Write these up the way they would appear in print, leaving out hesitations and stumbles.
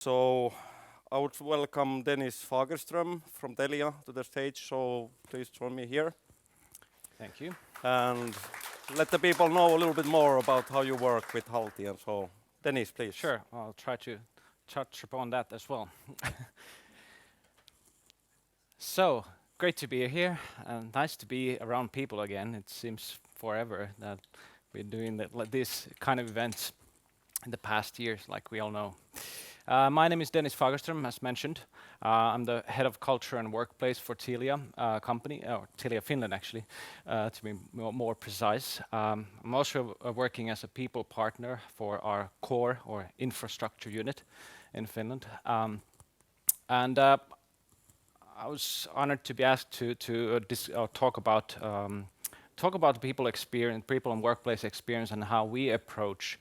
So I would welcome Dennis Fagerström from Telia to the stage. So please join me here. Thank you. And let the people know a little bit more about how you work with Haltian. So Dennis, please. Sure, I'll try to touch upon that as well. So, great to be here and nice to be around people again. It seems forever that we're doing this kind of events in the past years, like we all know. My name is Dennis Fagerström, as mentioned. I'm the head of culture and workplace for Telia company, or Telia Finland actually, to be more precise. I'm also working as a people partner for our core or infrastructure unit in Finland. And I was honored to be asked to talk about people experience, people and workplace experience, and how we approach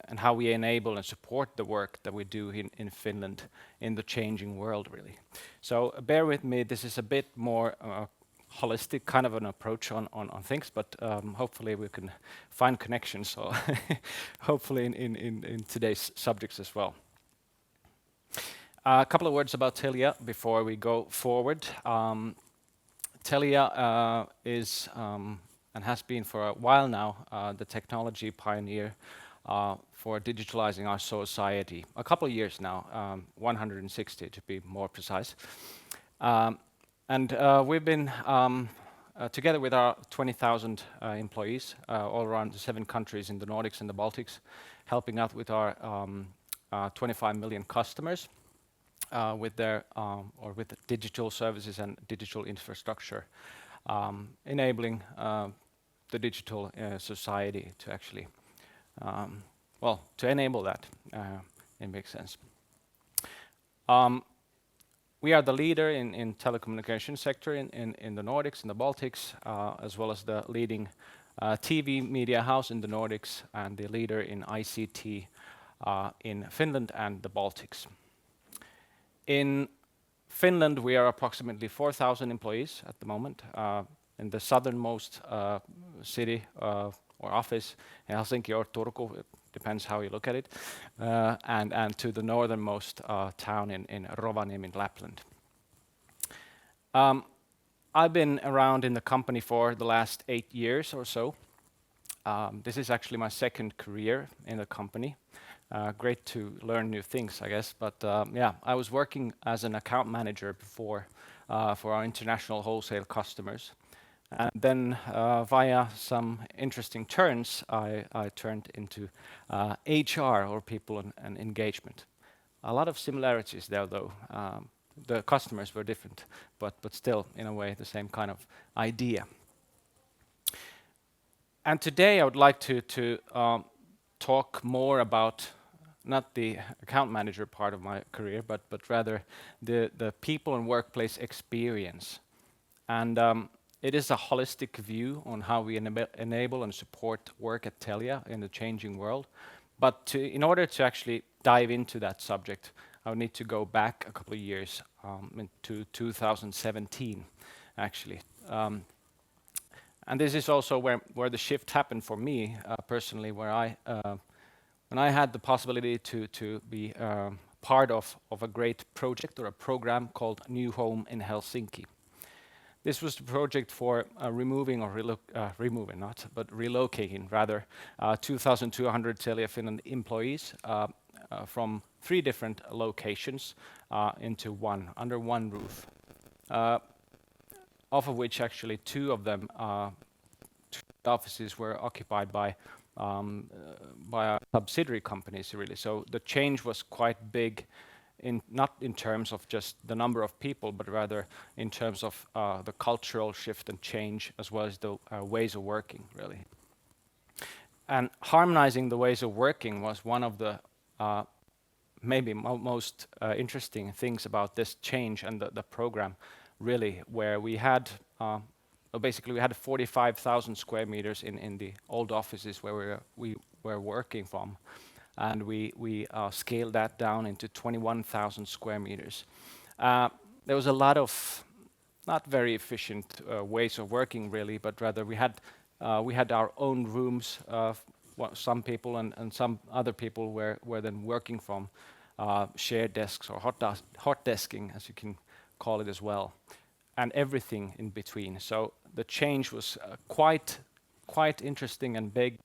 and how we enable and support the work that we do in Finland in the changing world, really. So bear with me. This is a bit more holistic kind of an approach on things, but hopefully we can find connections. So hopefully in today's subjects as well. A couple of words about Telia before we go forward. Telia is and has been for a while now the technology pioneer for digitalizing our society. A couple of years now, 160 to be more precise. And we've been together with our 20,000 employees all around the 7 countries in the Nordics and the Baltics, helping out with our 25 million customers. With their with the digital services and digital infrastructure, enabling the digital society to actually, to enable that, it makes sense. We are the leader in telecommunication sector in the Nordics and the Baltics, as well as the leading TV media house in the Nordics and the leader in ICT in Finland and the Baltics. In Finland, we are approximately 4,000 employees at the moment. In the southernmost city or office in Helsinki or Turku, it depends how you look at it, and to the northernmost town in Rovaniemi in Lapland. I've been around in the company for the last 8 years or so. This is actually my second career in the company. Great to learn new things, I guess. But yeah, I was working as an account manager before for our international wholesale customers. And then via some interesting turns, I turned into HR, or people and engagement. A lot of similarities there, though. The customers were different, but still, in a way, the same kind of idea. And today I would like to talk more about not the account manager part of my career, but rather the people and workplace experience. And it is a holistic view on how we enable and support work at Telia in the changing world. But in order to actually dive into that subject, I would need to go back a couple of years into 2017, actually. And this is also where the shift happened for me personally, where when I had the possibility to be part of a great project or a program called New Home in Helsinki. This was the project for relocating rather 2,200 Telia Finland employees from 3 different locations into under one roof. Of which actually 2 of them, 2 offices were occupied by our subsidiary companies, really. So the change was quite big, not in terms of just the number of people, but rather in terms of the cultural shift and change, as well as the ways of working, really. And harmonizing the ways of working was one of the maybe most interesting things about this change and the program, really, where we had basically we had 45,000 square meters in the old offices where we were working from, and we scaled that down into 21,000 square meters. There was a lot of not very efficient ways of working, really, but rather we had our own rooms. Some people and some other people were then working from shared desks or hot desking, as you can call it as well, and everything in between. So the change was quite interesting and big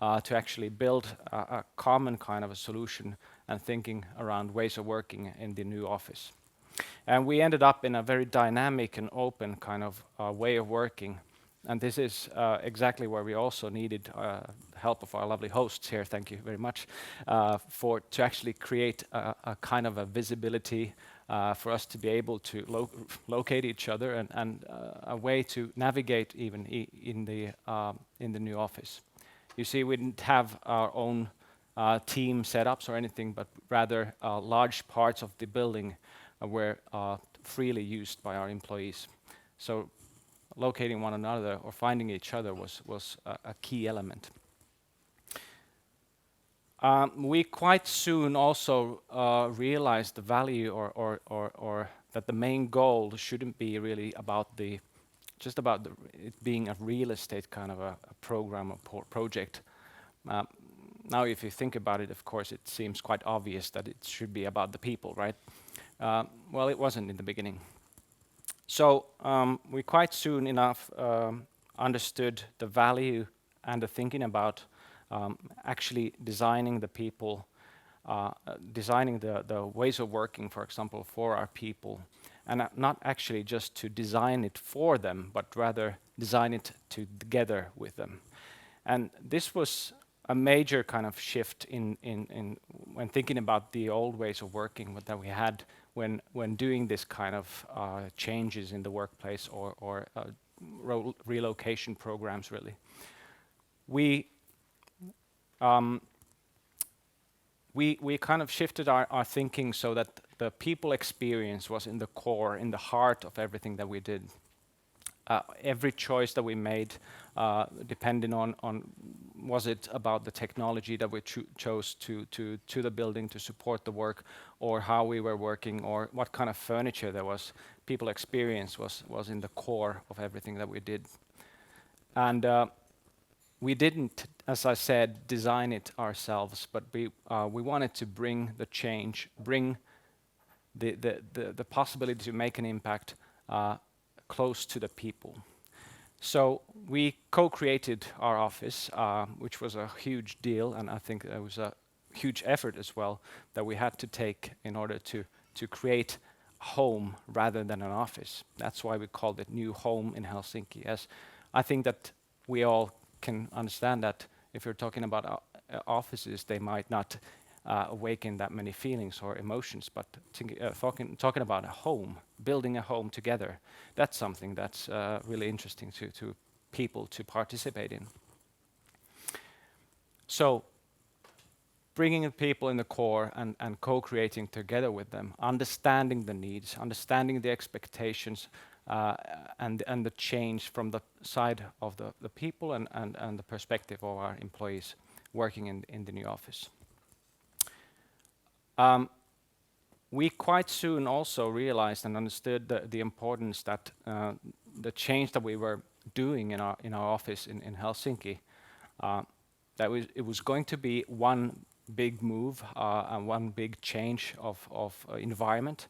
to actually build a common kind of a solution and thinking around ways of working in the new office. And we ended up in a very dynamic and open kind of way of working. And this is exactly where we also needed help of our lovely hosts here. Thank you very much to actually create a kind of a visibility for us to be able to locate each other and a way to navigate even in the new office. You see, we didn't have our own team setups or anything, but rather large parts of the building were freely used by our employees. So locating one another or finding each other was a key element. We quite soon also realized the value or that the main goal shouldn't be really about it being a real estate kind of a program or project. Now, if you think about it, of course, it seems quite obvious that it should be about the people, right? Well, it wasn't in the beginning. So we quite soon enough understood the value and the thinking about actually designing the people, designing the ways of working, for example, for our people, and not actually just to design it for them, but rather design it together with them. And this was a major kind of shift in when thinking about the old ways of working that we had when doing this kind of changes in the workplace or relocation programs. Really, we kind of shifted our thinking so that the people experience was in the core, in the heart of everything that we did. Every choice that we made, depending on was it about the technology that we chose to the building to support the work, or how we were working, or what kind of furniture there was, people experience was in the core of everything that we did. And we didn't, as I said, design it ourselves, but we wanted to bring the change, bring the possibility to make an impact close to the people. So we co-created our office, which was a huge deal, and I think it was a huge effort as well that we had to take in order to create a home rather than an office. That's why we called it New Home in Helsinki, as I think that we all can understand that if you're talking about offices, they might not awaken that many feelings or emotions, but talking about a home, building a home together, that's something that's really interesting to people to participate in. So bringing the people in the core and co-creating together with them, understanding the needs, understanding the expectations, and the change from the side of the people and the perspective of our employees working in the new office. We quite soon also realized and understood the importance that the change that we were doing in our office in Helsinki, that it was going to be one big move and one big change of environment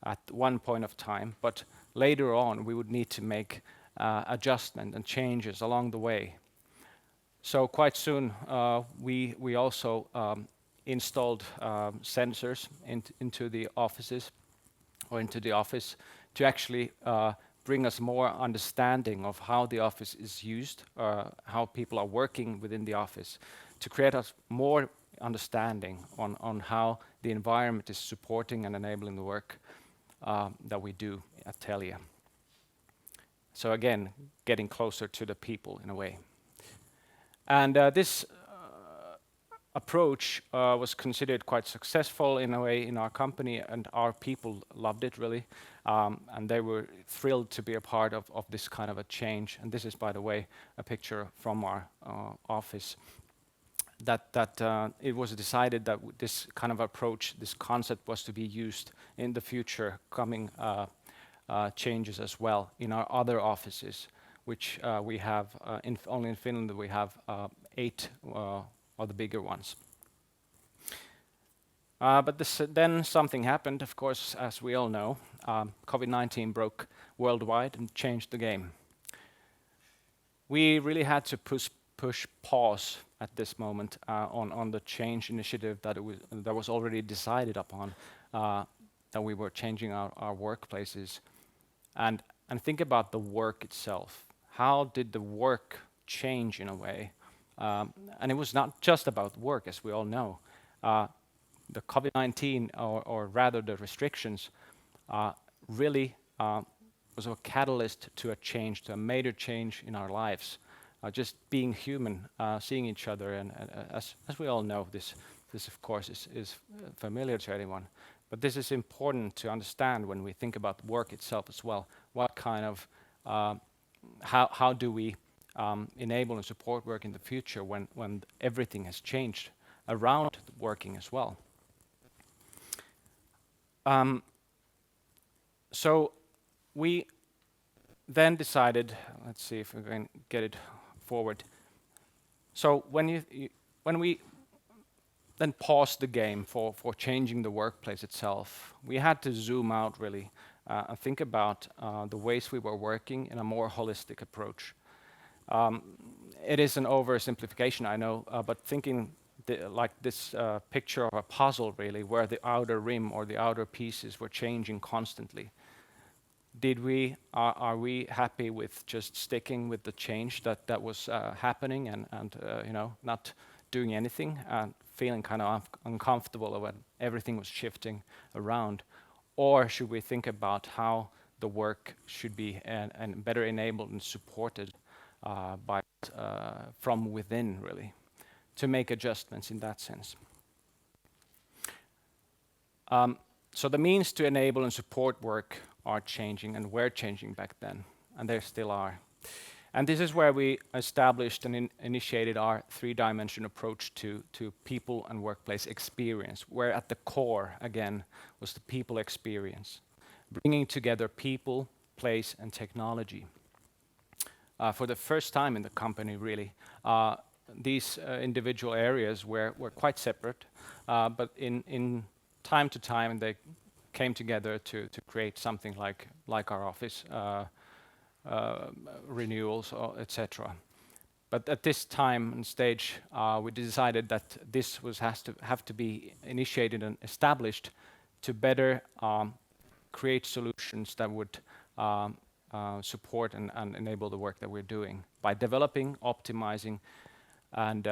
at one point of time, but later on we would need to make adjustment and changes along the way. So quite soon we also installed sensors into the offices or into the office to actually bring us more understanding of how the office is used, how people are working within the office, to create us more understanding on how the environment is supporting and enabling the work that we do at Telia. So again, getting closer to the people in a way. And this approach was considered quite successful in a way in our company, and our people loved it really, and they were thrilled to be a part of this kind of a change. And this is, by the way, a picture from our office. That it was decided that this kind of approach, this concept, was to be used in the future coming changes as well in our other offices, which we have only in Finland. We have 8 or the bigger ones. Then something happened, of course, as we all know. COVID-19 broke worldwide and changed the game. We really had to push pause at this moment on the change initiative that was already decided upon, that we were changing our workplaces, and think about the work itself. How did the work change in a way? And it was not just about work, as we all know. The COVID-19, or rather the restrictions, really was a catalyst to a change, to a major change in our lives. Just being human, seeing each other, and as we all know, this of course is familiar to anyone. But this is important to understand when we think about work itself as well. What kind of how do we enable and support work in the future when everything has changed around working as well? So we then decided, let's see if we can get it forward. So when we then paused the game for changing the workplace itself, we had to zoom out really and think about the ways we were working in a more holistic approach. It is an oversimplification, I know, but thinking like this picture of a puzzle really, where the outer rim or the outer pieces were changing constantly. Are we happy with just sticking with the change that was happening and not doing anything and feeling kind of uncomfortable when everything was shifting around? Or should we think about how the work should be and better enabled and supported from within, really, to make adjustments in that sense? So the means to enable and support work are changing and were changing back then, and they still are. And this is where we established and initiated our three-dimension approach to people and workplace experience, where at the core, again, was the people experience, bringing together people, place, and technology. For the first time in the company, really, these individual areas were quite separate, but in time to time they came together to create something like our office renewals, etc. But at this time and stage, we decided that this have to be initiated and established to better create solutions that would support and enable the work that we're doing by developing, optimizing, and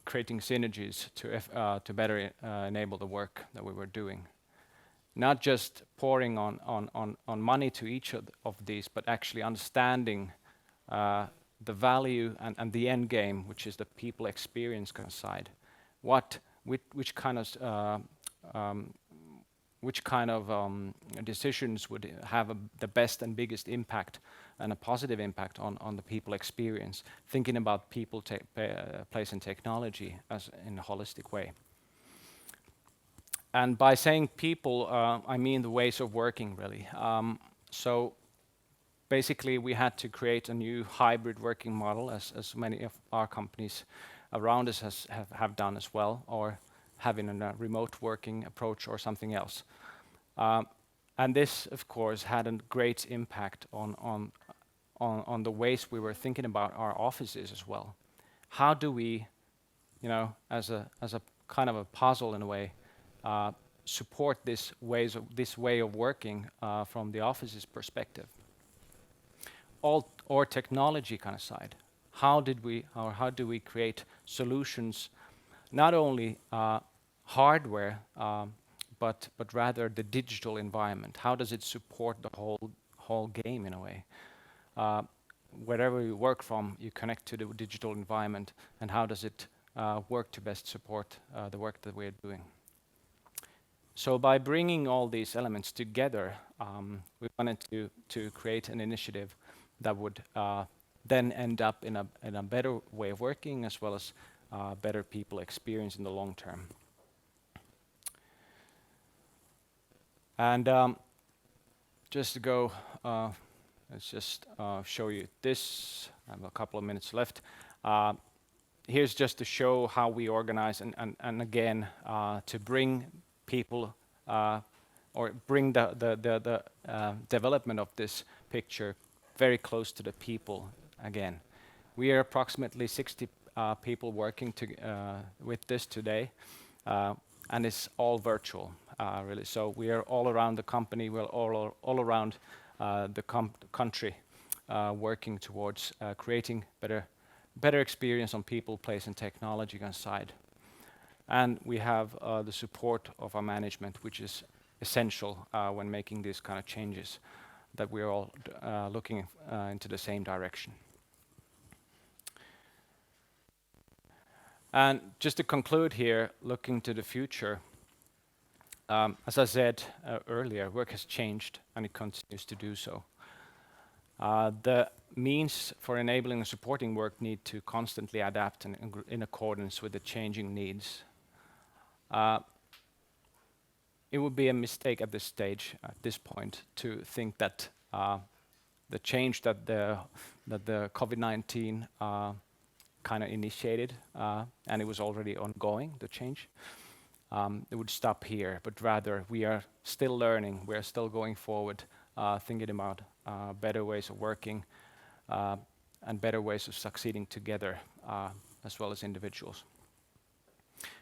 creating synergies to better enable the work that we were doing. Not just pouring on money to each of these, but actually understanding the value and the end game, which is the people experience kind of side. Which kind of decisions would have the best and biggest impact and a positive impact on the people experience, thinking about people, place and technology as in a holistic way. And by saying people, I mean the ways of working, really. So basically we had to create a new hybrid working model, as many of our companies around us have done as well, or having a remote working approach or something else. And this, of course, had a great impact on the ways we were thinking about our offices as well. How do we, as a kind of a puzzle in a way, support this way of working from the office's perspective? Or technology kind of side. How do we create solutions, not only hardware, but rather the digital environment? How does it support the whole game in a way? Wherever you work from, you connect to the digital environment, and how does it work to best support the work that we're doing? So by bringing all these elements together, we wanted to create an initiative that would then end up in a better way of working, as well as better people experience in the long term. And just to go, let's just show you this. I have a couple of minutes left. here's just to show how we organize and again to bring people or bring the development of this picture very close to the people again. We are approximately 60 people working with this today, and it's all virtual, really. So we are all around the company, we're all around the country, working towards creating better experience on people, place, and technology side. And we have the support of our management, which is essential when making these kind of changes, that we're all looking into the same direction. And just to conclude here, looking to the future, as I said earlier, work has changed and it continues to do so. The means for enabling and supporting work need to constantly adapt in accordance with the changing needs. It would be a mistake at this stage, at this point, to think that the change that the COVID-19 kind of initiated, and it was already ongoing, the change, it would stop here, but rather we are still learning, we are still going forward, thinking about better ways of working and better ways of succeeding together, as well as individuals.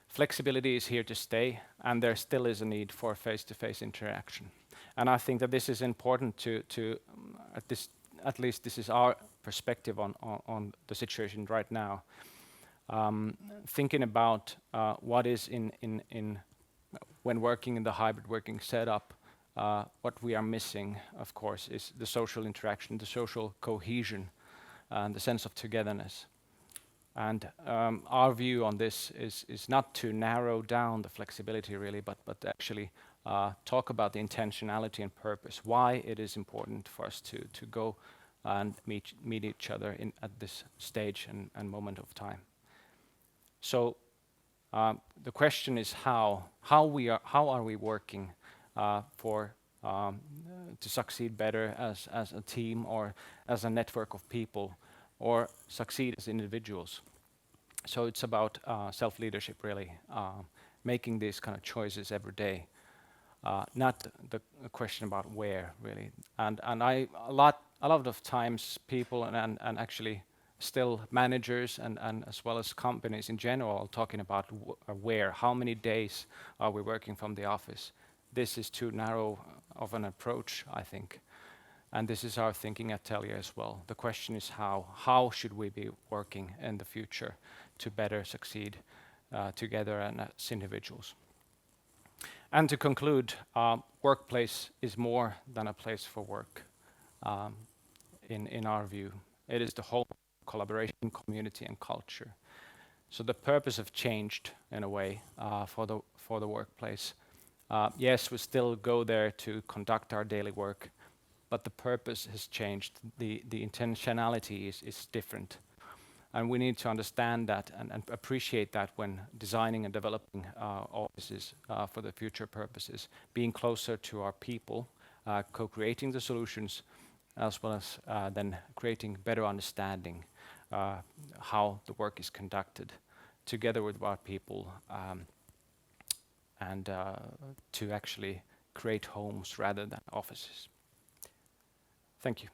Flexibility is here to stay, and there still is a need for face-to-face interaction. And I think that this is important to at least this is our perspective on the situation right now. Thinking about what is in when working in the hybrid working setup, what we are missing, of course, is the social interaction, the social cohesion, and the sense of togetherness. And our view on this is not to narrow down the flexibility really, but actually talk about the intentionality and purpose, why it is important for us to go and meet each other at this stage and moment of time. So the question is how are we working to succeed better as a team or as a network of people, or succeed as individuals. So it's about self-leadership really, making these kind of choices every day, not the question about where really. And a lot of times people and actually still managers and as well as companies in general are talking about where, how many days are we working from the office. This is too narrow of an approach, I think. And this is our thinking at Telia as well. The question is how should we be working in the future to better succeed together and as individuals. And to conclude, workplace is more than a place for work in our view. It is the whole collaboration, community and culture. So the purpose have changed in a way for the workplace. Yes, we still go there to conduct our daily work, but the purpose has changed. The intentionality is different. And we need to understand that and appreciate that when designing and developing offices for the future purposes, being closer to our people, co-creating the solutions, as well as then creating better understanding how the work is conducted together with our people, and to actually create homes rather than offices. Thank you.